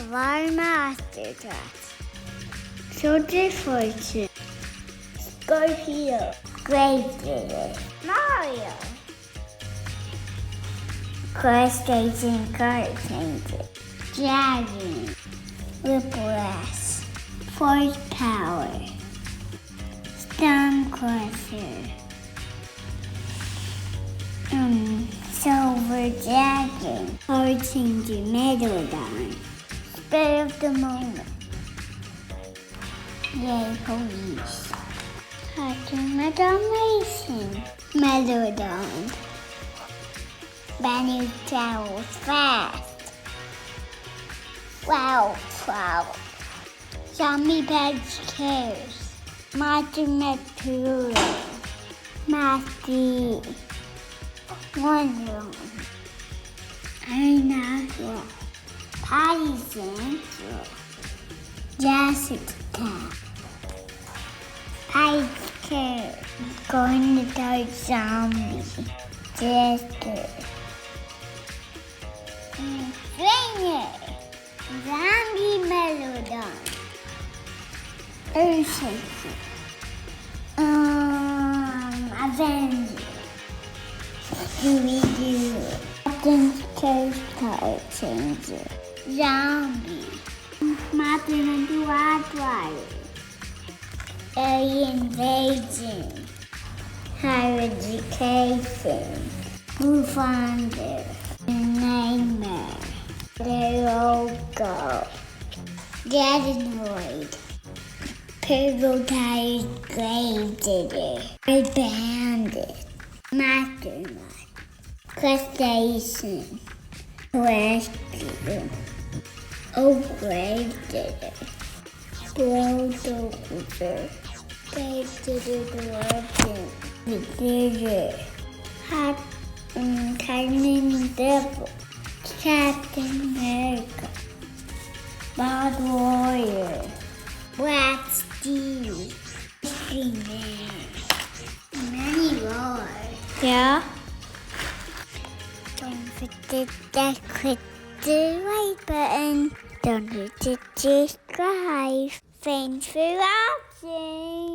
var Masterclass. Soldier Fortune. Scorpio. Grave Mario. Crustacean Card Changer. Dragon. Whiplash. Force Power. Stormcrusher. Silver Dragon. Card Changer Megalodon. Spirit of the Moment. Yay, Police. Cartoon Megalodon. Megalodon. Benny travels fast. Wow. Zombie Badge Cares. Martin Mercury. Matthew. Wonder Woman. Arnaswa. Patty Central. Jessica. Patty Cares. Going to Dark Zombie. Jester. Trainer. Zombie Megalodon. Earthshaker. Avenger. Scooby-Doo. Captain's Coast Card Changer. Zombie. Martin and Dwyer. Alien Invasion. Higher Education. Bluefinder. Nightmare. Logo. Gadenoid. Purple-Tires Grave Digger. Red Bandit. Mastermind. Crustacean. Rescue. Grave Digger. Bulldozer. Grave Digger Legend. The Digger. Hot Tiny Devil. Captain America. Bad Warrior. Black Steve. Man. Many more. Yeah? Don't forget to click the like button. Don't forget to subscribe. Thanks for watching.